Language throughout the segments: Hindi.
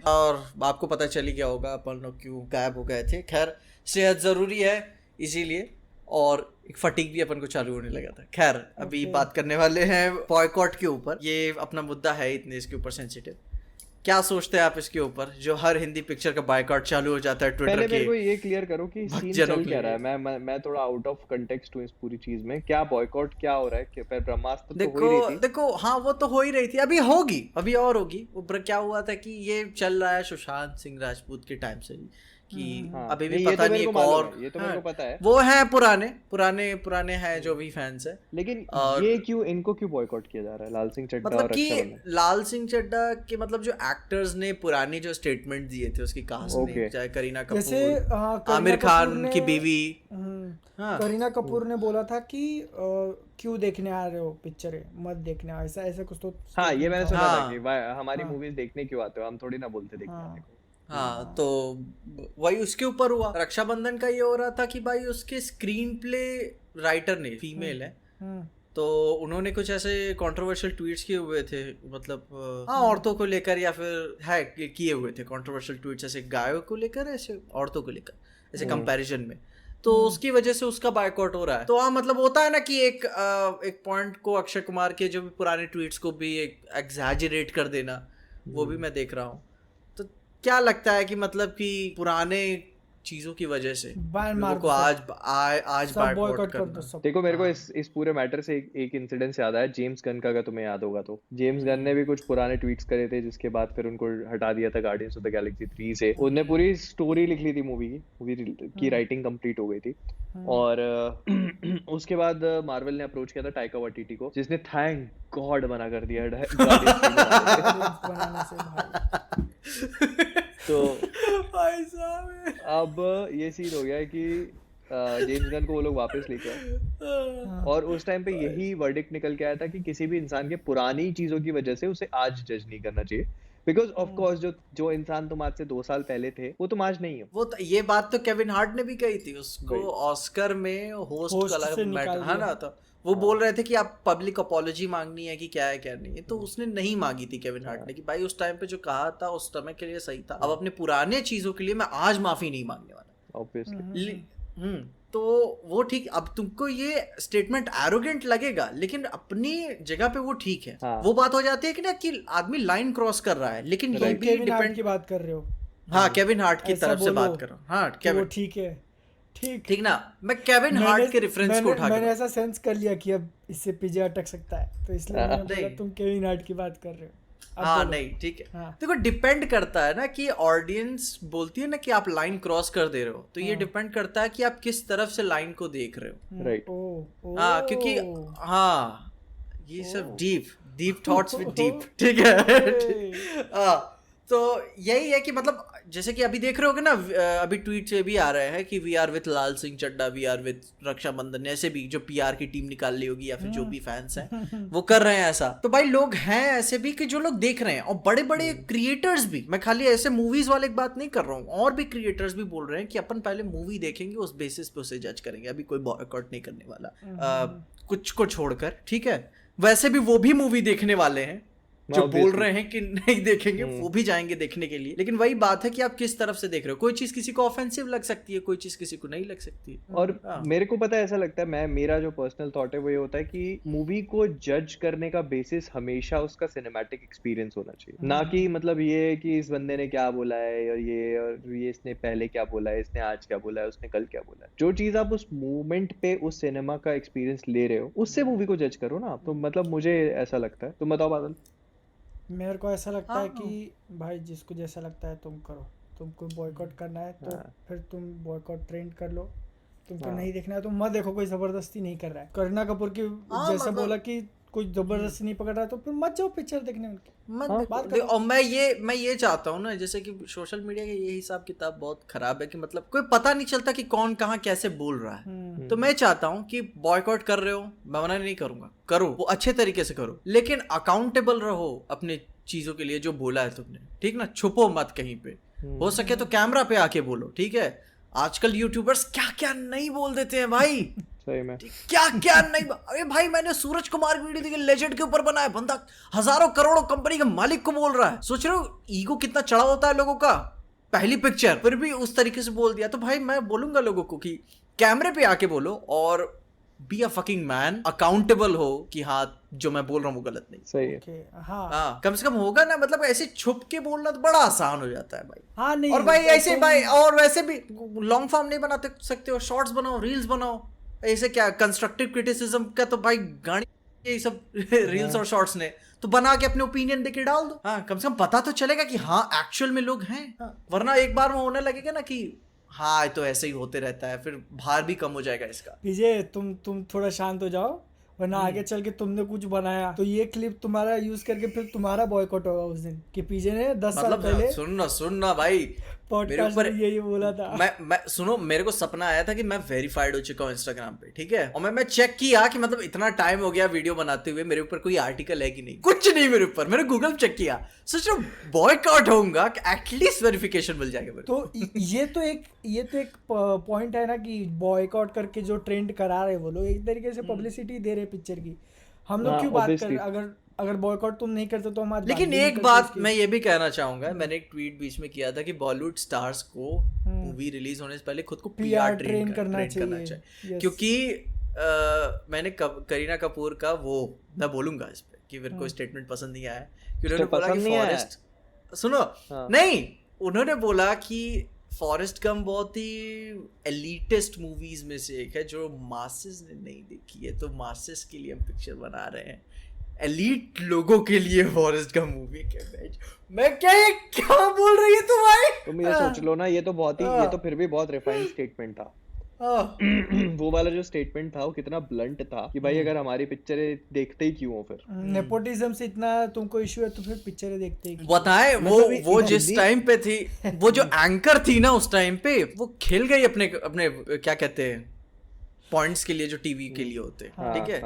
और आपको पता चल ही गया होगा अपन लोग क्यों गायब हो गए थे। खैर सेहत ज़रूरी है इसीलिए, और एक फटीग भी अपन को चालू होने लगा था। खैर अभी बात करने वाले हैं बॉयकॉट के ऊपर। ये अपना मुद्दा है इतने इसके ऊपर सेंसिटिव। क्या सोचते हैं आप इसके ऊपर, जो हर हिंदी पिक्चर का बायकॉट चालू हो जाता है ट्विटर के? पहले मेरे को ये क्लियर करो कि सीन चल क्या रहा है। मैं थोड़ा आउट ऑफ कंटेक्स्ट हूँ इस पूरी चीज में। क्या बॉयकॉट क्या हो रहा है? कि ब्रह्मास्त्र तो हो ही रही थी। देखो हाँ वो तो हो ही रही थी, अभी होगी, अभी और होगी। ऊपर क्या हुआ था कि ये चल रहा है सुशांत सिंह राजपूत के टाइम से कि अभी भी पता नहीं एक और, ये तो मेरे को पता है, वो है पुराने हैं जो भी फैंस है। लेकिन ये क्यों, इनको क्यों बॉयकॉट किया जा रहा है? लाल सिंह चड्ढा मतलब और कि लाल सिंह चड्ढा के मतलब जो एक्टर्स ने पुराने जो स्टेटमेट दिए थे उसकी कास्ट ने, चाहे करीना कपूर, आमिर खान की बीवी, करीना कपूर ने बोला था कि क्यों देखने आ रहे हो पिक्चर, मत देखने, ऐसा ऐसा कुछ तो। हाँ ये मैंने सुना था कि हमारी मूवीज देखने क्यों आते हो, हम थोड़ी ना बोलते देखने आने को। हाँ तो वही उसके ऊपर हुआ। रक्षाबंधन का ये हो रहा था कि भाई उसके स्क्रीन प्ले राइटर ने, फीमेल है, तो उन्होंने कुछ ऐसे कंट्रोवर्शियल ट्वीट्स किए हुए थे, मतलब हाँ औरतों को लेकर, या फिर है किए हुए थे कंट्रोवर्शियल ट्वीट्स ऐसे गायों को लेकर, ऐसे औरतों को लेकर, ऐसे कंपैरिजन में। तो उसकी वजह से उसका बायकॉट हो रहा है। तो हाँ मतलब होता है ना कि एक पॉइंट को अक्षय कुमार के जो भी पुराने ट्वीट्स को भी एक एग्जैजरेट कर देना, वो भी मैं देख रहा हूँ। तो क्या लगता है कि मतलब कि पुराने चीजों की वजह से लोगों को आज बायकॉट कर दो। देखो मेरे को इस पूरे मैटर से एक इंसिडेंस याद आया, जेम्स गन का, अगर तुम्हें याद होगा तो। जेम्स गन ने भी कुछ पुराने ट्वीट्स करे थे, जिसके बाद फिर उनको हटा दिया था गार्डियंस ऑफ द गैलेक्सी 3 से। उन्होंने पूरी स्टोरी लिख ली थी मूवी की राइटिंग कंप्लीट हो गई थी, और उसके बाद मार्वल ने अप्रोच किया था टाइका वाइटिटी को, जिसने थैंक गॉड मना कर दिया तो भाई साहब अब ये सीन हो गया है कि जेम्स गन को वो लोग वापस लेके आए, और उस टाइम पे यही वर्डिक्ट निकल के आया था कि किसी भी इंसान के पुरानी चीजों की वजह से उसे आज जज नहीं करना चाहिए, बिकॉज ऑफ कोर्स जो इंसान तुम आज से 2 साल पहले थे वो तुम आज नहीं हो। वो ये बात तो केविन हार्ट ने भी कही थी, उसको ऑस्कर में होस्ट का है ना, तो वो बोल रहे थे कि आप पब्लिक अपॉलॉजी मांगनी है कि क्या है क्या नहीं है, तो उसने नहीं मांगी थी केविन हार्ट ने कि भाई उस टाइम पे जो कहा था उस समय के लिए सही था, अब अपने पुराने चीजों के लिए मैं आज माफी नहीं मांगने वाला ऑब्वियसली। तो वो ठीक, अब तुमको ये स्टेटमेंट एरोगेंट लगेगा लेकिन अपनी जगह पे वो ठीक है। वो बात हो जाती है कि ना कि आदमी लाइन क्रॉस कर रहा है, लेकिन ये भी डिपेंड की बात कर रहे हो। हाँ केविन हार्ट की तरफ से बात कर रहा हूँ। हाँ केविन ठीक है, ठीक ना, मैं केविन हार्ट के रेफरेंस को उठा, मैंने ऐसा सेंस कर लिया कि अब इससे पीछे अटक सकता है, तो इसलिए मैंने बोला तुम केविन हार्ट की बात कर रहे हो। हाँ नहीं ठीक है। देखो डिपेंड करता है ना कि ऑडियंस बोलती है ना कि आप लाइन क्रॉस कर दे रहे हो, तो ये डिपेंड करता है कि आप किस तरफ से लाइन को देख रहे हो। राइट। हाँ क्योंकि हाँ ये सब डीप थॉट्स विद डीप, ठीक है। हाँ तो यही है कि मतलब जैसे कि अभी देख रहे होगे ना, अभी ट्वीट से भी आ रहे हैं कि we are with Lal Singh Chaddha, we are with Raksha Bandhan, ऐसे भी जो पीआर की टीम निकाल ली होगी या फिर जो भी फैंस हैं वो कर रहे हैं ऐसा। तो भाई लोग हैं ऐसे भी कि जो लोग देख रहे हैं, और बड़े बड़े क्रिएटर्स भी, मैं खाली ऐसे मूवीज वाले की बात नहीं कर रहा हूँ, और भी क्रिएटर्स भी बोल रहे हैं कि अपन पहले मूवी देखेंगे, उस बेसिस पे उसे जज करेंगे, अभी कोई बॉयकॉट नहीं करने वाला कुछ को छोड़कर, ठीक है। वैसे भी वो भी मूवी देखने वाले हैं, जो बोल रहे हैं कि नहीं देखेंगे वो भी जाएंगे देखने के लिए, लेकिन वही बात है कि आप किस तरफ से देख रहे हो। कोई चीज किसी को ऑफेंसिव लग सकती है, कोई चीज किसी को नहीं लग सकती है। और मेरे को पता है, ऐसा लगता है, मेरा जो पर्सनल थॉट है वो ये होता है कि मूवी को जज करने का बेसिस हमेशा उसका सिनेमैटिक एक्सपीरियंस होना चाहिए, ना कि मतलब ये कि इस बंदे ने क्या बोला है, और ये इसने पहले क्या बोला है, इसने आज क्या बोला है, उसने कल क्या बोला है। जो चीज आप उस मूवमेंट पे, उस सिनेमा का एक्सपीरियंस ले रहे हो, उससे मूवी को जज करो ना। तो मतलब मुझे ऐसा लगता है। तुम बताओ बादल। मेरे को ऐसा लगता है कि भाई जिसको जैसा लगता है तुम करो, तुमको बॉयकॉट करना है तो फिर तुम बॉयकॉट ट्रेंड कर लो, तुमको नहीं देखना है तो मत देखो, कोई जबरदस्ती नहीं कर रहा है। करीना कपूर की जैसे बोला कि कोई जबरदस्ती नहीं पकड़ रहा, तो फिर मत जाओ पिक्चर देखने उनकी। और मैं ये चाहता हूँ ना, जैसे कि सोशल मीडिया का ये हिसाब किताब बहुत खराब है कि मतलब कोई पता नहीं चलता कि कौन कहाँ कैसे बोल रहा है। तो मैं चाहता हूँ कि बॉयकॉट कर रहे हो, मैं मना नहीं करूंगा, करो, वो अच्छे तरीके से करो, लेकिन अकाउंटेबल रहो अपने चीजों के लिए जो बोला है तुमने, ठीक ना। छुपो मत कहीं पे, हो सके तो कैमरा पे आके बोलो, ठीक है। आजकल यूट्यूबर्स क्या क्या नहीं बोल देते हैं भाई, सही में क्या क्या नहीं। अरे भाई मैंने सूरज कुमार की वीडियो देखी, लेजेंड के ऊपर बना है बंदा, हजारों करोड़ों कंपनी के मालिक को बोल रहा है। सोच रहे हो ईगो कितना चढ़ा होता है लोगों का, पहली पिक्चर फिर भी उस तरीके से बोल दिया। तो भाई मैं बोलूंगा लोगों को कि कैमरे पे आके बोलो और be a fucking man, accountable हो कि हाँ जो मैं बोल रहा हूँ वो गलत नहीं। सही है। ओके हाँ हाँ कम से कम होगा ना, मतलब ऐसे छुप के बोलना तो बड़ा आसान हो जाता है भाई। हाँ नहीं और भाई तो ऐसे भाई और वैसे भी लॉन्ग फॉर्म नहीं बनाते सकते हो, शॉर्ट्स बनाओ, रील्स बनाओ। ऐसे क्या कंस्ट्रक्टिव क्रिटिसिज्म का तो भाई गाड़ी ये सब रील्स और शॉर्ट्स ने तो बना के अपने ओपिनियन देके डाल दो। हाँ कम से कम पता तो चलेगा कि हाँ एक्चुअल में लोग हैं। वरना एक बार में होने लगेगा ना कि हाँ तो ऐसे ही होते रहता है, फिर भार भी कम हो जाएगा इसका। विजय तुम थोड़ा शांत हो जाओ, वरना आगे चल के तुमने कुछ बनाया तो ये क्लिप तुम्हारा यूज करके फिर तुम्हारा बॉयकॉट होगा उस दिन कि पीजे ने 10 साल पहले सुनना भाई पॉडकास्ट में यही बोला था। मैं सुनो, मेरे को सपना आया था कि मैं वेरीफाइड हो चुका हूँ इंस्टाग्राम पे, ठीक है, और मैं चेक किया कि मतलब इतना टाइम हो गया वीडियो बनाते हुए, मेरे ऊपर कोई आर्टिकल है कि नहीं, कुछ नहीं मेरे ऊपर। मैंने गूगल चेक किया, सोच रहा हूँ बॉयकॉट होऊंगा कि एटलीस्ट वेरिफिकेशन मिल जाएगा मेरे को। तो ये तो एक पॉइंट है ना कि बॉयकॉट करके जो ट्रेंड करा रहे वो लोग एक तरीके से पब्लिसिटी दे रहे पिक्चर की। हम लोग क्यों बात कर, अगर बॉयकॉट तुम नहीं करते तो हमारी। लेकिन एक बात मैं ये भी कहना चाहूंगा, मैंने एक ट्वीट बीच में किया था कि बॉलीवुड स्टार्स को मूवी रिलीज होने से पहले खुद को पीआर ट्रेन करना चाहिए। क्योंकि मैंने करीना कपूर का वो मैं बोलूंगा इस पे कि मेरे को स्टेटमेंट पसंद नहीं आया कि उन्होंने बोला कि फॉरेस्ट सुनो नहीं, उन्होंने बोला कि फॉरेस्ट गम बहुत ही एलिटिस्ट मूवीज में से एक है जो मासेस ने नहीं देखी है, तो मासेस के लिए हम पिक्चर बना रहे हैं, एलीट लोगों के लिए फॉरेस्ट गम मूवी के बैच। मैं क्या बोल रही है तू भाई? तुम ये सोच लो ना, ये तो बहुत ही ये तो फिर भी बहुत रिफाइंड स्टेटमेंट था। वो वाला जो स्टेटमेंट था वो कितना ब्लंट था कि भाई अगर हमारी पिक्चरें देखते ही क्यों हो, फिर नेपोटिज्म से इतना तुमको इश्यू है तो फिर पिक्चरें देखते ही क्यों? बताए वो जिस टाइम पे थी, वो जो एंकर थी ना उस टाइम पे, वो खेल गई अपने क्या कहते हैं पॉइंट्स के लिए जो टीवी के लिए होते हैं, ठीक है,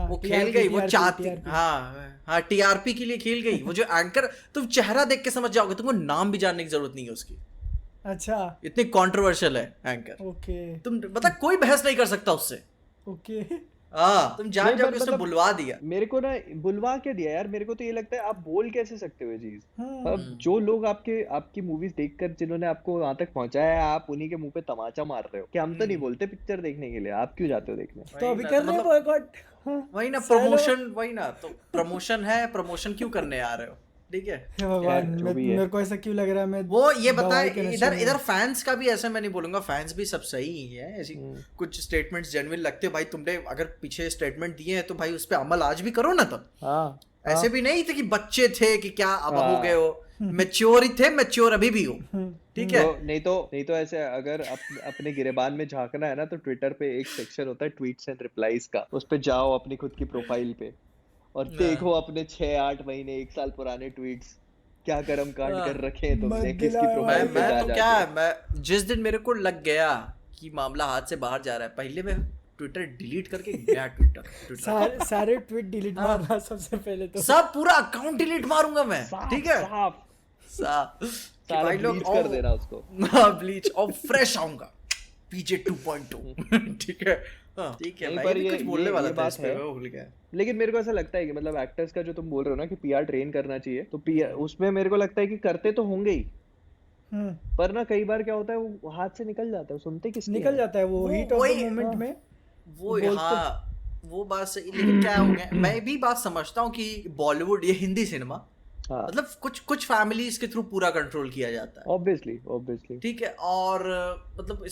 वो खेल गई, वो चाहती, हाँ टीआरपी के लिए खेल गई। वो जो एंकर, तुम चेहरा देख के समझ जाओगे, तुमको नाम भी जानने की जरूरत नहीं है उसकी। अच्छा इतनी कंट्रोवर्शियल है एंकर। ओके तुम मतलब कोई बहस नहीं कर सकता उससे। ओके तुम जान जाओगे उसने बुलवा दिया। मेरे को ना बुलवा क्या दिया यार, मेरे को तो ये लगता है आप बोल कैसे सकते हो ये चीज। अब जो लोग आपकी मूवीज देखकर जिन्होंने आपको वहां तक पहुंचाया है, आप उन्हीं के मुंह पे तमाचा मार रहे हो कि हम तो नहीं बोलते पिक्चर देखने के लिए, आप क्यों जाते हो देखने? तो अभी कर रहे हो बॉयकॉट? वही ना प्रमोशन, वही ना, तो प्रमोशन है, प्रमोशन क्यों करने आ रहे हो, ठीक है। भगवान मेरे को ऐसा क्यों लग रहा है मैं वो ये बताए इधर फैंस का भी ऐसा मैं नहीं बोलूंगा, फैंस भी सब सही ही है, ऐसी कुछ स्टेटमेंट्स जेन्युइन लगते हैं भाई। तुमने अगर पीछे स्टेटमेंट दिए हैं तो भाई उस पे अमल आज भी करो ना। तब ऐसे भी नहीं थे कि बच्चे थे कि क्या अब हो गए हो, मैच्योर ही थे, मैच्योर अभी भी हो, ठीक है। नहीं तो ऐसे अगर अपने गिरेबान में झांकना है ना तो ट्विटर पे एक सेक्शन होता है ट्वीट्स एंड रिप्लाईज का, उस पे जाओ अपनी खुद की प्रोफाइल पे और देखो अपने 6-8 महीने 1 साल पुराने ट्वीट्स, क्या कर्म कांड कर रखे हैं तुमने, किसकी प्रोफाइल पे जा जाके। मैं जिस दिन मेरे को लग गया कि मामला हाथ से बाहर जा रहा है, पहले मैं ट्विटर डिलीट करके गया, ट्विटर सारे ट्वीट डिलीट मारना सबसे पहले, तो सब पूरा अकाउंट डिलीट मारूंगा मैं, ठीक है, सारा ब्लीच कर देना उसको, ब्लीच और फ्रेश आऊंगा पीजे 2.2 ठीक है। ठीक है भाई, कुछ बोलने वाला था इस पे, मैं भूल गया। लेकिन मेरे को ऐसा लगता है कि मतलब एक्टर्स का जो तुम बोल रहे हो ना कि पीआर ट्रेन करना चाहिए, तो पीआर उसमें मेरे को लगता है कि करते तो होंगे ही, पर ना कई बार क्या होता है वो हाथ से निकल जाता है, सुनते किसकी निकल जाता है वो हीट ऑफ द मोमेंट में वो। वो बात सही, लेकिन क्या हो गया, मैं भी बात समझता हूँ कि बॉलीवुड ये हिंदी सिनेमा मतलब कुछ फैमिलीज के थ्रू पूरा कंट्रोल किया जाता है, ऑब्वियसली ठीक है। और मतलब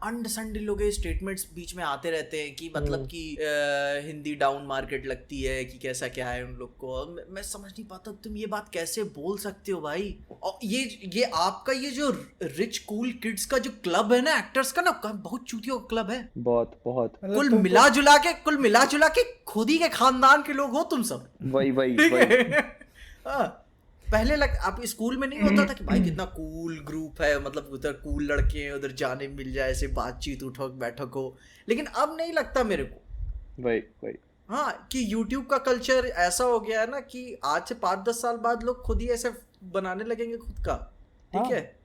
अंडरस्टैंड लोग स्टेटमेंट्स बीच में आते रहते हैं कि मतलब कि हिंदी डाउन मार्केट लगती है कि कैसा क्या है उन लोग को। मैं समझ नहीं पाता तुम ये बात कैसे बोल सकते हो भाई। और ये आपका ये जो रिच कूल किड्स का जो क्लब है ना, एक्टर्स का ना, बहुत चूतियों का क्लब है, बहुत कुल मिला जुला के खुद ही के खानदान के लोग हो तुम सब, वही पहले आप स्कूल में नहीं होता था कि भाई कितना कूल ग्रुप है, मतलब उधर कूल लड़के हैं, उधर जाने मिल जाए, ऐसे बातचीत उठक बैठक हो। लेकिन अब नहीं लगता मेरे को वही कि YouTube का कल्चर ऐसा हो गया है ना कि आज से 5-10 साल बाद लोग खुद ही ऐसे बनाने लगेंगे खुद का, ठीक है,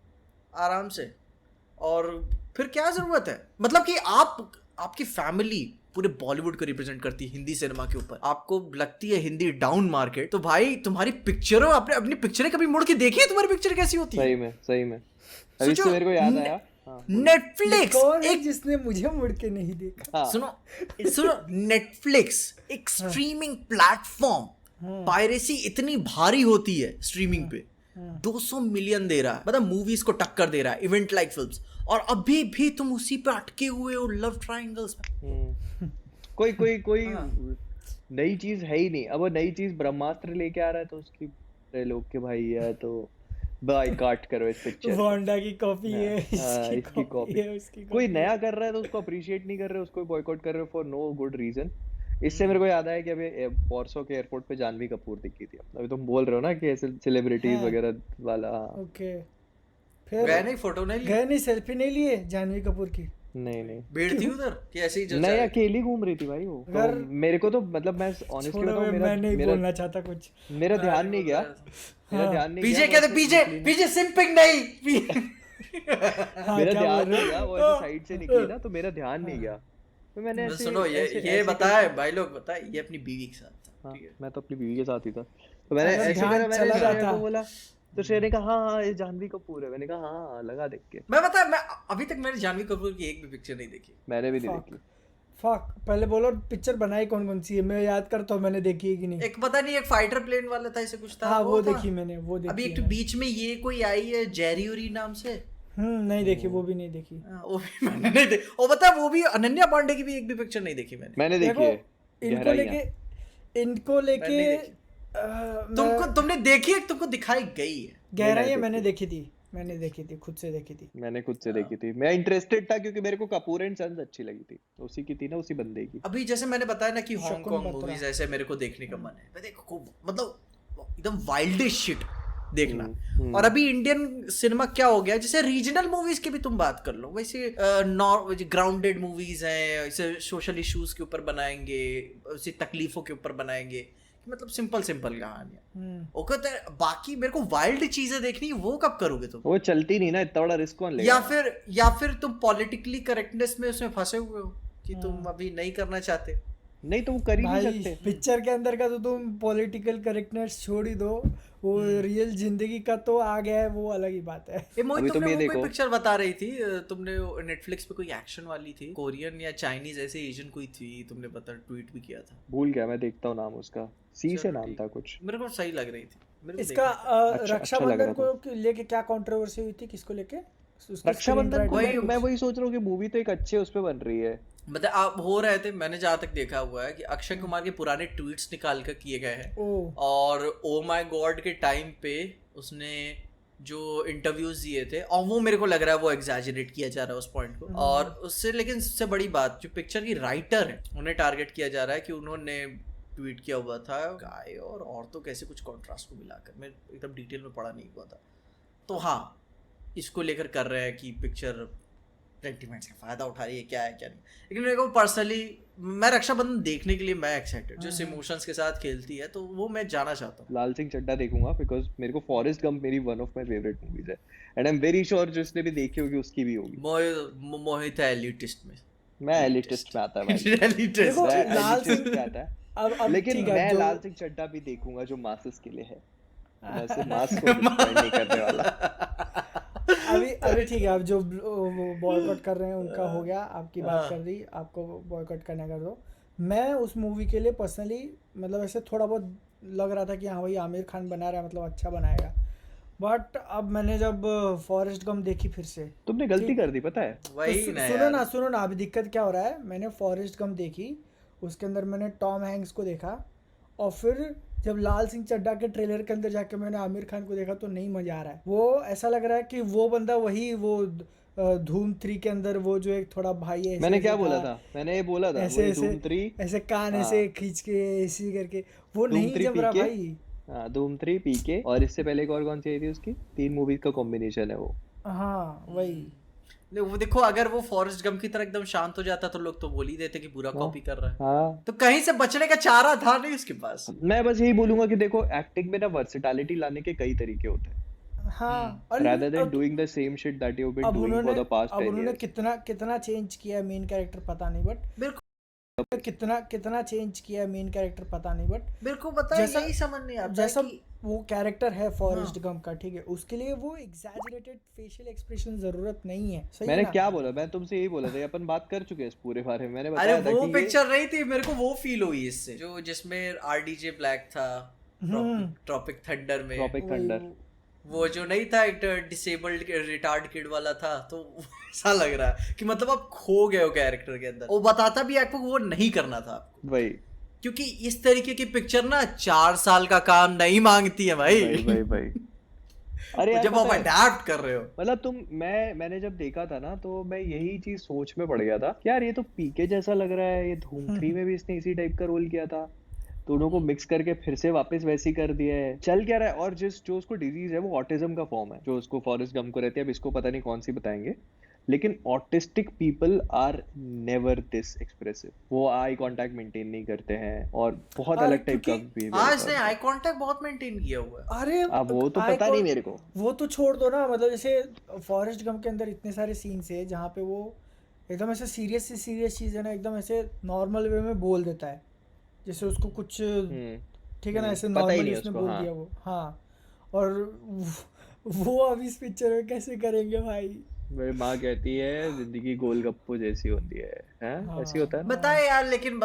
आराम से। और फिर क्या जरूरत है, मतलब कि आप आपकी फैमिली पूरे बॉलीवुड को रिप्रेजेंट करती है हिंदी सिनेमा के ऊपर, आपको लगती है हिंदी डाउन मार्केट, तो भाई तुम्हारी पिक्चरों, आपने अपनी पिक्चरें कभी मुड़ के देखी है? तुम्हारी पिक्चर कैसी होती है? सही में अभी इससे मेरे को याद आया, नेटफ्लिक्स कौन है एक जिसने मुझे मुड़ के नहीं देखा? सुनो नेटफ्लिक्स एक स्ट्रीमिंग प्लेटफॉर्म, पायरेसी इतनी भारी होती है स्ट्रीमिंग पे, 200 मिलियन दे रहा है, मतलब मूवीज को टक्कर दे रहा है, इवेंट लाइक फिल्म्स, और अभी भी तुम उसी पे अटके हुए हो लव ट्रायंगल्स में। कोई नई चीज है ही नहीं। अब वो नई चीज ब्रह्मास्त्र लेके आ रहा है तो उसकी लोग के भाई है तो बायकॉट करो इस पिक्चर, वांडा की कॉपी है, इसकी कॉपी है, उसकी कोई नया कर रहा है तो उसको अप्रिशिएट नहीं कर रहे, उसको बॉयकॉट कर रहे हो फॉर नो गुड रीजन। इससे मेरे को याद आया कि अभी वॉर्सो के एयरपोर्ट पे जानवी कपूर दिखी थी। अभी तुम बोल रहे हो ना कि ऐसे सेलिब्रिटीज वगैरह वाला। ओके, फिर गए नहीं, फोटो नहीं लिए, गए नहीं, सेल्फी नहीं लिए जानवी कपूर की? नहीं भीड़ थी उधर कि ऐसे ही जल नहीं, जाए? अकेली घूम रही थी भाई वो। तो मेरे को तो मतलब मैं ऑनेस्टली बताऊं, मैं नहीं बोलना चाहता कुछ, मेरा ध्यान नहीं गया, मेरा ध्यान नहीं पीछे गया। कहते पीछे सिंपिंग नहीं मेरा ध्यान नहीं गया, वो ऐसे साइड से निकली ना तो मेरा ध्यान नहीं गया, तो मैंने ऐसे सुनो ये बताया भाई लोग, बताए ये अपनी बीवी के साथ था, ठीक है? मैं तो अपनी बीवी के साथ ही था, तो मैंने ऐसे करा, मैंने श्रेया को बोला तो श्रेया ने कहा हाँ ये जानवी कपूर है। मैंने कहा हाँ लगा देख के। मैं अभी तक मैंने जानवी कपूर की एक भी पिक्चर नहीं देखी। मैंने भी नहीं देखी। फक, पहले बोलो पिक्चर बनाई कौन कौन सी है, मैं याद करता हूँ मैंने देखी है कि नहीं। एक पता नहीं, एक फाइटर प्लेन वाला था, ऐसे कुछ था। हाँ वो देखी मैंने, वो देखी। अभी एक तो बीच में ये कोई आई है जेरियोरी नाम से, नहीं देखी, वो भी नहीं देखी। वो भी मैंने नहीं देखी। और बता वो भी अनन्या पांडे की भी एक भी पिक्चर नहीं देखी मैंने देखी है। इनको लेके तुमने देखी है? तुमको दिखाई गई है? गहराइयां मैंने देखी थी, खुद से देखी थी। मैंने खुद से देखी थी, मैं इंटरेस्टेड था क्योंकि मेरे को कपूर एंड सन्स अच्छी लगी थी, तो उसी की थी ना, उसी बंदे की। अभी जैसे मैंने बताया ना कि हांगकांग मूवीज ऐसे मेरे को देखने का मन है, मैं देखो मतलब एकदम वाइल्डिश शिट देखना। और अभी इंडियन सिनेमा क्या हो गया, जैसे रीजनल मूवीज की भी तुम बात कर लो, वैसे ग्राउंडेड मूवीज हैं, ऐसे सोशल इश्यूज के ऊपर बनाएंगे, ऐसी तकलीफों के ऊपर बनाएंगे, मतलब सिंपल कहानियां। ओके, तो बाकी मेरे को वाइल्ड चीजें देखनी, वो कब करोगे तुम? वो चलती नहीं ना, इतना बड़ा रिस्क कौन लेगा? या फिर तुम पॉलिटिकली करेक्टनेस में उसमें फंसे हुए हो कि तुम अभी नहीं करना चाहते। नहीं तो वो कर ही नहीं सकते। पिक्चर के अंदर का तो तुम पॉलिटिकल करेक्टनेस छोड़ ही दो, वो रियल जिंदगी का तो आ गया है, वो अलग ही बात है। मोहित, तुमने वो कोई पिक्चर बता रही थी, तुमने नेटफ्लिक्स पे कोई एक्शन वाली थी, कोरियन या चाइनीज ऐसे एशियन कोई थी, तुमने बता ट्वीट भी किया था, भूल गया मैं, देखता हूँ नाम उसका, सी से नाम था कुछ, मेरे को सही लग रही थी। इसका रक्षाबंधन को लेके क्या कंट्रोवर्सी हुई थी, किसको लेके? रक्षाबंधन मैं वही सोच रहा हूँ कि मूवी तो एक अच्छे उस पे बन रही है, मतलब आप हो रहे थे, मैंने जहाँ तक देखा हुआ है कि अक्षय कुमार के पुराने ट्वीट्स निकाल कर किए गए हैं, और ओ माय गॉड के टाइम पे उसने जो इंटरव्यूज दिए थे, और वो मेरे को लग रहा है वो एग्जैजरेट किया जा रहा है उस पॉइंट को, और उससे लेकिन सबसे बड़ी बात जो पिक्चर की राइटर है उन्हें टारगेट किया जा रहा है कि उन्होंने ट्वीट किया हुआ था गाय और औरतों कैसे कुछ कॉन्ट्रास्ट को मिलाकर, मैं एकदम डिटेल में पढ़ा नहीं हुआ था, तो हाँ इसको लेकर कर रहे हैं कि पिक्चर सेंटिमेंट्स का फायदा उठा रही है, क्या है क्या नहीं। लेकिन मेरे को पर्सनली, मैं रक्षाबंधन देखने के लिए मैं एक्साइटेड, जो इमोशंस के साथ खेलती है तो वो मैं जाना चाहता हूँ। लाल सिंह चड्ढा देखूंगा बिकॉज मेरे को फॉरेस्ट गंप मेरी one of my favourite movies है, and I am very sure जिसने भी देखी होगी उसकी भी होगी। मोहित है एलिटिस्ट में, मैं एलिटिस्ट में आता है भाई, एलिटिस्ट लाल सिंह में आता है, लेकिन मैं लाल सिंह चड्ढा भी देखूंगा जो मासेस के लिए है, वैसे मास को डिफाइन नहीं करने वाला। अभी ठीक है, आप जो बॉयकॉट कर रहे हैं उनका हो गया, आपकी बात कर दी, आपको बॉयकॉट करना कर दो। मैं उस मूवी के लिए पर्सनली मतलब ऐसे थोड़ा बहुत लग रहा था कि हाँ भाई आमिर खान बना रहा है, मतलब अच्छा बनाएगा, बट अब मैंने जब फॉरेस्ट गम देखी फिर से, तुमने गलती कर दी पता है। वही तो सुनो ना अभी दिक्कत क्या हो रहा है, मैंने फॉरेस्ट गम देखी, उसके अंदर मैंने टॉम हैंक्स को देखा, और फिर जब लाल सिंह चड्ढा के ट्रेलर के अंदर जाके मैंने आमिर खान को देखा तो नहीं मजा आ रहा है। वो ऐसा लग रहा है कि वो बंदा वही वो धूम 3 के अंदर वो जो एक थोड़ा भाई है, मैंने क्या बोला था, मैंने ये बोला था ऐसे धूम 3 ऐसे कान ऐसे खींच के ऐसे करके, वो नहीं जम रहा भाई। हाँ धूम 3 पीके, और इससे पहले एक और कौन सी आई थी उसकी, 3 मूवीज का कॉम्बिनेशन है वो। हाँ वही, वो देखो अगर वो फॉरेस्ट गम की तरह एकदम शांत हो जाता तो लोग तो बोल ही देते कि बुरा कॉपी कर रहा है। हाँ। तो कहीं से बचने का चारा था नहीं उसके पास। मैं बस यही बोलूंगा कि देखो एक्टिंग में ना वर्सेटैलिटी लाने के कई तरीके होते हैं, हाँ और rather than अब doing the same shit that you've been अब doing for उन्होंने the past अब 10 उन्होंने years. कितना कितना चेंज किया मेन कैरेक्टर पता नहीं, बट मेरे को कितना कितना चेंज किया मेन कैरेक्टर पता नहीं, बट मेरे को पता है, जैसा यही समझ नहीं आता जैसा कि वो कैरेक्टर है फॉरेस्ट हाँ। गम का, ठीक है, उसके लिए वो एग्जैजरेटेड फेशियल एक्सप्रेशन जरूरत नहीं है, सही मैंने है ना? क्या बोला? मैं तुमसे यही बोला था, ये अपन बात कर चुके हैं इस पूरे बारे में। मैंने अरे बताया था वो कि ये पिक्चर नहीं थी, मेरे को वो फील हुई इससे, जो जिसमें आरडीजे ब्लैक था ट्रॉपिक थंडर में, ट्रॉपिक वही थंडर, वो जो नहीं था एक डिसेबल्ड रिटार्ड किड वाला था, तो ऐसा लग रहा है कि मतलब आप खो गए हो कैरेक्टर के अंदर। वो बताता भी आपको वो नहीं करना था आपको, वही क्योंकि इस तरीके की पिक्चर ना 4 साल का काम नहीं मांगती है भाई। वही अरे यार जब पता आप है, अडैप्ट कर रहे हो, मतलब मैंने जब देखा था ना, तो मैं यही चीज सोच में पड़ गया था कि यार ये तो पीके जैसा लग रहा है, ये धूम 3 में भी इसने इसी टाइप का रोल किया था, दोनों को मिक्स करके फिर से वापस वैसे ही कर दिया है। चल क्या रहा है, और जो उसको डिजीज है वो ऑटिज्म का फॉर्म है, जो उसको फॉरेस्ट गम को रहती है। अब इसको पता नहीं कौन सी बताएंगे, लेकिन autistic people are never this expressive. वो आई कांटेक्ट मेंटेन नहीं करते हैं और बहुत अरे अलग टाइप का क्योंकि behavior हाँ होता इसने है। आई कांटेक्ट बहुत मेंटेन किया हुआ है। अरे अब वो तो पता नहीं मेरे को। वो तो छोड़ दो ना, मतलब जैसे फॉरेस्ट गम के अंदर इतने सारे सीन्स है जहाँ पे वो एकदम ऐसे सीरियस चीज़ है ना, एकदम ऐसे नॉर्मल वे में बोल देता है, जैसे उसको कुछ, ठीक है ना, ऐसे पता ही नॉर्मली नहीं उसने उसको, बोल हाँ। दिया वो, हाँ। और वो अब इस पिक्चर में कैसे करेंगे भाई? मेरी माँ कहती है जिंदगी गोलगप्पो जैसी होती है, हैं? हाँ, ऐसी होता है ना। बताए यार, लेकिन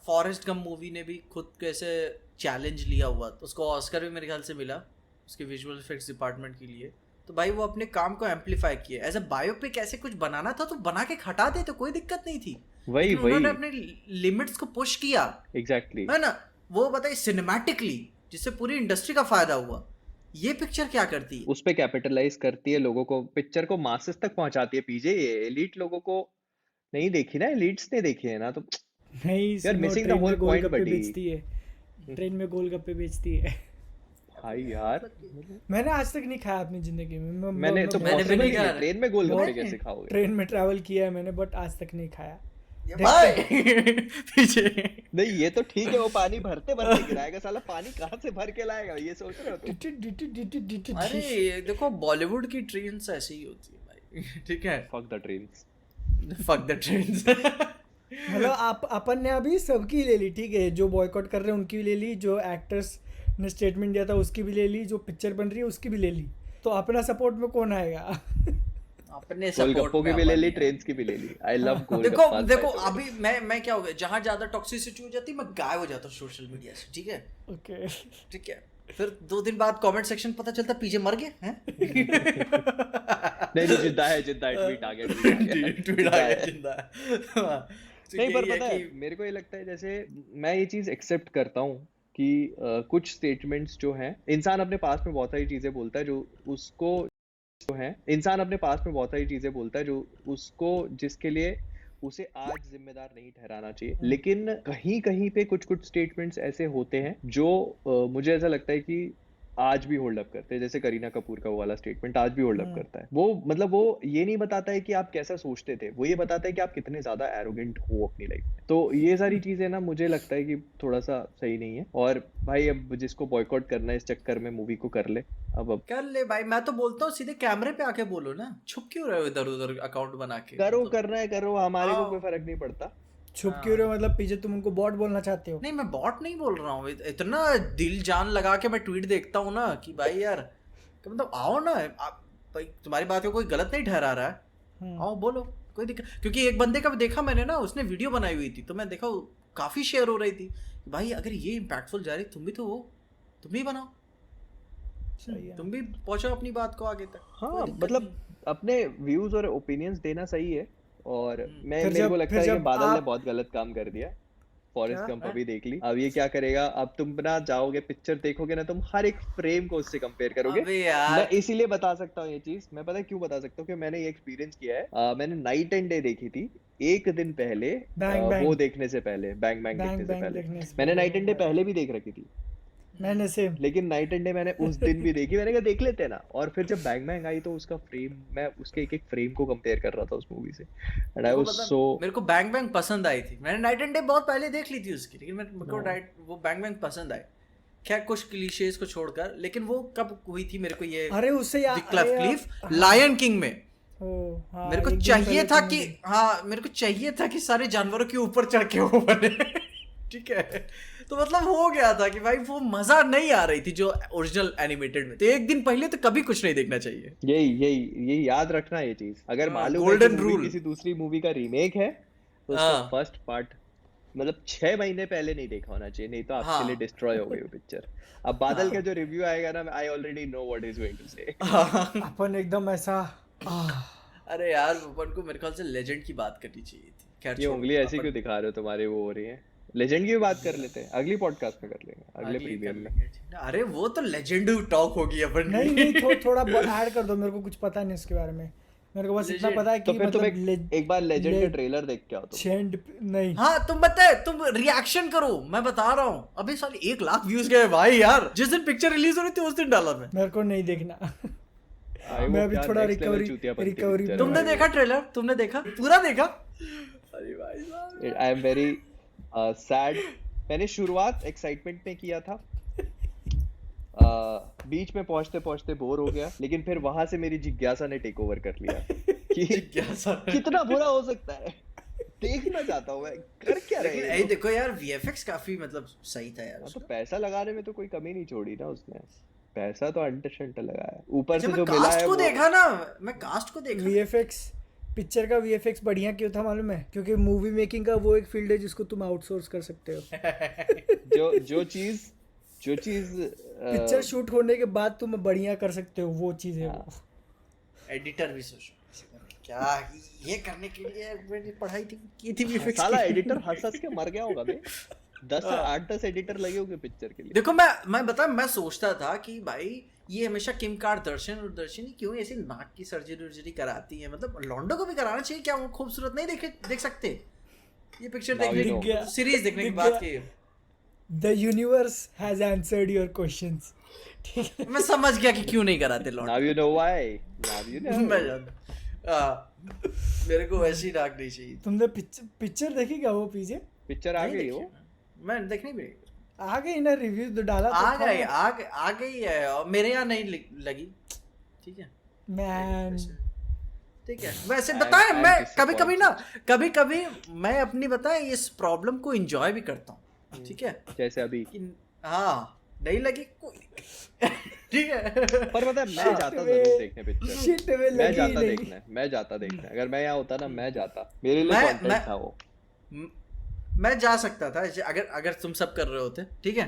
फॉरेस्ट गम मूवी ने भी खुद को ऐसे चैलेंज लिया हुआ, तो उसको ऑस्कर भी मेरे ख्याल से मिला उसके विजुअल इफेक्ट्स डिपार्टमेंट के लिए। तो भाई वो अपने काम को एम्पलीफाई किया, एज अ बायोपिक ऐसे कुछ बनाना था तो बना के हटा दे, तो कोई दिक्कत नहीं थी। वही लेकिन उन्होंने वही अपने लिमिट्स को पुश किया, एग्जैक्टली। है ना, वो बताइए सिनेमैटिकली, जिससे पूरी इंडस्ट्री का फायदा हुआ। ये पिक्चर क्या करती है? उस पे कैपिटलाइज करती है, लोगों को, पिक्चर को मासेस तक पहुंचाती है। पीजे ये एलीट लोगों को नहीं देखी ना, एलीट्स ने देखी है ना, तो नहीं यू आर सुनो, मिसिंग द ट्रेन होल में पॉइंट गोलगप्पे बडी। बेचती है, ट्रेन में गोलगप्पे बेचती है। भाई यार, मैंने आज तक नहीं खाया अपनी जिंदगी में। मैंने तो मैंने भी पॉसिबल नहीं नहीं है, खाया। ट्रेन में गोलगप्पे बहुत- कैसे खाओगे? ट्रेन में ट्रैवल किया है मैंने, बट आज तक नहीं खाया। भाई पीछे नहीं ये तो ठीक है, वो पानी भरते भरते गिराएगा साला, पानी कहाँ से भर के लाएगा, ये सोच रहे हो तुम? अरे ये देखो बॉलीवुड की ट्रेन्स ऐसी ही होती है भाई। ठीक है, fuck the trains. Fuck the trains. मतलब आप अपन ने अभी सबकी ले ली, ठीक है, जो बॉयकॉट कर रहे हैं उनकी भी ले ली, जो एक्टर्स ने स्टेटमेंट दिया था उसकी भी ले ली, जो पिक्चर बन रही है उसकी भी ले ली, तो अपना सपोर्ट में कौन आएगा? अपने सपोर्ट गोलगप्पों की में भी ले अपन ली, ही ट्रेन्स की भी ले ली। आई लव देखो गोलगप्पा। देखो अभी मैं क्या हो गया, जहां ज्यादा टॉक्सिसिटी हो जाती है मैं गायब हो जाता हूँ सोशल मीडिया से, ठीक है। ओके ठीक है, फिर 2 दिन बाद कमेंट सेक्शन पता चलता पीछे मर गए हैं। नहीं जिंदा है, ट्वीट आ गया, ट्वीट आ गया, जिंदा है। हाँ, तो नहीं पर यही पता है, कि- मेरे को ये लगता है, जैसे मैं ये चीज एक्सेप्ट करता हूँ कि कुछ स्टेटमेंट्स जो हैं, इंसान अपने पास में बहुत सारी चीजें बोलता है जो उसको, जो है इंसान अपने पास में बहुत सारी चीजें बोलता है जो उसको, जिसके लिए उसे आज जिम्मेदार नहीं ठहराना चाहिए। लेकिन कहीं कहीं पे कुछ कुछ स्टेटमेंट्स ऐसे होते हैं जो मुझे ऐसा लगता है कि आज भी होल्ड अप करते हैं। जैसे करीना कपूर का वो वाला स्टेटमेंट आज भी होल्ड अप करता है। वो मतलब वो ये नहीं बताता है कि आप कैसा सोचते थे, वो ये बताता है कि आप कितने ज्यादा एरोगेंट हो अपनी लाइफ में। तो ये सारी चीजें ना मुझे लगता है कि थोड़ा सा सही नहीं है। और भाई अब जिसको बॉयकॉट करना है इस चक्कर में मूवी को कर ले। अब कर ले भाई, मैं तो बोलता हूँ सीधे कैमरे पे आके बोलो ना, छुप क्यों रहे हो इधर उधर अकाउंट बना के। करो, करना है करो, हमारे को हाँ। कोई फर्क नहीं पड़ता। छुप क्यों रहे हो मतलब? पीछे तुम उनको बॉट बोलना चाहते हो? नहीं मैं बॉट नहीं बोल रहा हूँ, इतना दिल जान लगा के मैं ट्वीट देखता हूँ ना कि भाई यार, कि मतलब आओ ना आप, भाई तुम्हारी बात को कोई गलत नहीं ठहरा रहा है, आओ बोलो, कोई दिक्कत। क्योंकि एक बंदे का देखा मैंने ना, उसने वीडियो बनाई हुई थी, तो मैं देखा काफी शेयर हो रही थी, भाई अगर ये इम्पैक्टफुल जा रही, तुम भी तो हो, तुम भी बनाओ, सही है। तुम भी पहुंचो अपनी बात को आगे तक। हाँ कोई दिक्कत मतलब नहीं। अपने व्यूज और ओपिनियंस देना सही है। और फिर मेरे को जब- लगता फिर है कि जब बादल ने आप- बहुत गलत काम कर दिया। फॉरेस्ट क्या? गंप अभी देख ली, अब ये क्या करेगा, अब तुम ना जाओगे पिक्चर देखोगे ना, तुम हर एक फ्रेम को उससे कंपेयर करोगे। अबे यार मैं इसीलिए बता सकता हूँ ये चीज, मैं पता है क्यों बता सकता हूँ, कि मैंने ये एक्सपीरियंस किया है। मैंने नाइट एंड डे देखी थी एक दिन पहले, Bang Bang। वो देखने से पहले, बैंग बैंग देखने बैंग से बैंग पहले। देखने से मैंने पहले। नाइट एंड डे पहले भी देख रखी थी, मैंने सेम। लेकिन नाइट एंड डे मैंने उस दिन भी देखी। मैंने कहा देख लेते हैं ना। और फिर जब बैंग बैंग आई तो उसका फ्रेम, मैं उसके एक एक फ्रेम को कंपेयर कर रहा था उस मूवी से, एंड आई मेरे को वाज पता- सो। मेरे को बैंग बैंग पसंद आई थी, मैंने नाइट एंड डे बहुत पहले देख ली थी उसकी, लेकिन मेरे को वो बैंग बैंग पसंद आई। खैर कुछ क्लीशेज को छोड़कर, लेकिन वो कब हुई थी मेरे को ये अरे उससे the cleft cliff lion king में। हाँ, मेरे को एक दिन चाहिए पहले था तुमने कि हाँ मेरे को चाहिए था कि सारे जानवरों के ऊपर चढ़ के वो बने ठीक है, तो मतलब हो गया था कि भाई वो मजा नहीं आ रही थी जो ओरिजिनल एनिमेटेड में। तो एक दिन पहले तो कभी कुछ नहीं देखना चाहिए। यही याद रखना ये चीज। अगर हाँ, मालूम है कि golden मूवी rule। किसी दूसरी मूवी का रीमेक है तो उसका हाँ। फर्स्ट पार्ट मतलब 6 महीने पहले नहीं देखा होना चाहिए, नहीं तो आपके हाँ। लिए डिस्ट्रॉय हो गई वो पिक्चर। अब बादल का जो रिव्यू आएगा ना, I already know what is going to say. अपन एकदम ऐसा अरे यार अपन को मेरे ख्याल से लेजेंड की बात करनी चाहिए थी। खैर ये छोड़ो, उंगली ऐसी अपन क्यों दिखा रहे हो तुम्हारे, वो हो रही है। लेजेंड की भी बात कर लेते हैं, अगली पॉडकास्ट में कर लेंगे, अगले अगली प्रीमियम कर में। लेंगे, ठीक है। अरे वो तो लेजेंड टॉक होगी अपन की। नहीं थोड़ा ऐड कर दो, मेरे को कुछ पता नहीं इसके बारे में। मेरे को बस इतना Legend। पता है तो कि फिर तुम मतलब एक बार लेजेंड का ट्रेलर देख के आओ तुम। लेजेंड नहीं। हाँ तुम बताए, तुम रिएक्शन करो, मैं बता रहा हूँ। अभी साल 1 लाख व्यूज गए भाई यार, जिस दिन पिक्चर रिलीज हो रही थी उस दिन डाला मैं। मेरे को नहीं देखना। भाई, वो मैं अभी क्या थोड़ा next level रिकवरी चूतियापंती रिकवरी picture है तुमने भाई। देखा ट्रेलर? तुमने देखा पूरा देखा? अरे भाई साहब आई एम वेरी सैड। मैंने शुरुआत एक्साइटमेंट में किया था, बीच में पहुंचते पहुंचते बोर हो गया, लेकिन फिर वहां से मेरी जिज्ञासा ने टेक ओवर कर लिया कि जिज्ञासा। कितना बुरा हो सकता है। देखना चाहता हूँ मैं, कर क्या रहे लेकिन हैं ऐ ये लोग? देखो यार वीएफएक्स काफी मतलब सही था यार हाँ, तो उसका। पैसा लगाने में तो कोई कमी नहीं छोड़ी ना उसने। पैसा तो अंट लगाया, ऊपर अच्छा से मैं जो मिला कास्ट है को वो देखा ना, मैं कास्ट को देखा। वीएफएक्स पिक्चर का वीएफएक्स बढ़िया क्यों था मालूम है? क्योंकि मूवी मेकिंग का वो एक फील्ड है जिसको तुम आउटसोर्स कर सकते हो। जो चीज पिक्चर शूट होने के बाद तुम बढ़िया कर सकते हो, वो चीज है वो। एडिटर भी सोचो क्या ये करने के लिए मैंने पढ़ाई थी की थी वीएफएक्स साला की। एडिटर हंस के मर गया होगा बे। 8-10 एडिटर लगे होंगे पिक्चर के लिए। देखो मैं बता, मैं सोचता था कि भाई ये हमेशा किम कार्दशियन और दर्शनी क्यों ऐसी नाक की सर्जरी कराती है, मतलब लॉन्डो को भी कराना चाहिए क्या? वो खूबसूरत नहीं देख सकते? ये पिक्चर Now देखने you know. की सीरीज देखने की दिख बात गया। की The universe has answered your questions. ठीक है। मैं समझ गया कि क्यों नहीं कराते Now लॉन्डो। you know why. Now you know. मैं जानता मेरे को वैसी नाक नहीं चाहिए। तुमने पिक्चर देखी क्या वो पीछे? पिक्चर आ नहीं गई देखी वो। मैं देखनी भी नहीं। आ गई ना, रिव्यू तो डाला तो आ था। गई आ गई है और मेरे यहाँ नहीं लगी, ठीक है मैन ठीक है। वैसे I'm- बताएं I'm मैं disappointed. कभी मैं अपनी बताएं इस प्रॉब्लम को एंजॉय भी करता हूँ, ठीक है जैसे अभी। कि हाँ नहीं लगी कोई ठीक है। पर मतलब मैं जाता जरूर देखने पिक्चर। शिट में मैं लगी ही जाता नहीं। देखने, मैं जाता देखने। अगर मैं यहाँ होता ना, मैं जाता। मेरे लिए मैं- कंटेंट था वो। मैं जा सकता था अगर तुम सब कर रहे होते, ठीक है,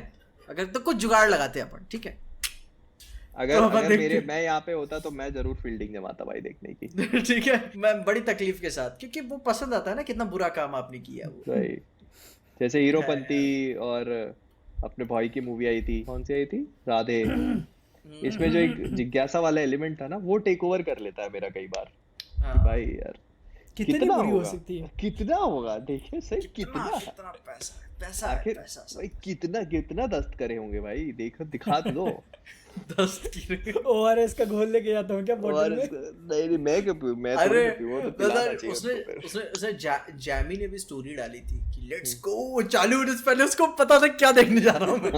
अगर तो कुछ जुगाड़ लगाते अपन, ठीक है अगर तो अपन अगर देखते। मैं यहाँ पे होता तो मैं जरूर फील्डिंग जमाता भाई देखने की। ठीक है। मैं बड़ी तकलीफ के साथ, क्योंकि वो पसंद आता है ना कितना बुरा काम आपने किया वो। भाई जैसे हीरोपंती और अपने भाई की मूवी आई थी, कौन सी आई थी, राधे। इसमें जो एक जिज्ञासा वाला एलिमेंट था ना, वो टेक ओवर कर लेता है मेरा कई बार। हाँ। भाई यार कितनी कितना बुरी हो होगा? सकती है? कितना होगा देखिए सही, कितना कितना पैसा है, आखिर पैसा भाई कितना दस्त करे होंगे भाई, देखो दिखा तो दो। दस्त की। ओआरएस का घोल लेके जाता हूँ क्या और बोतल में? नहीं मैं क्यों पीऊं, मैं अरे थोड़ी पीऊं, वो तो पिलाना चाहिए उसने उसको फिर। उसने उसने जैमी ने भी स्टोरी डाली थी कि लेट्स गो चालू होने से पहले उसको पता था क्या देखने जा रहा हूँ मैं।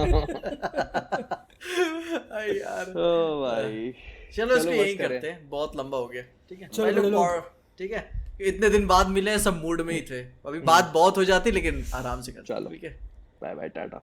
अरे यार ओ भाई चलो इसको बस यही करें। करते हैं, बहुत लंबा हो गया, ठीक है चलो, भाई लोग चलो। ठीक है, इतने दिन बाद मिले हैं, सब मूड में ही थे, अभी बात बहुत हो जाती लेकिन आराम से करते हैं, चलो। ठीक है। Bye bye Tata.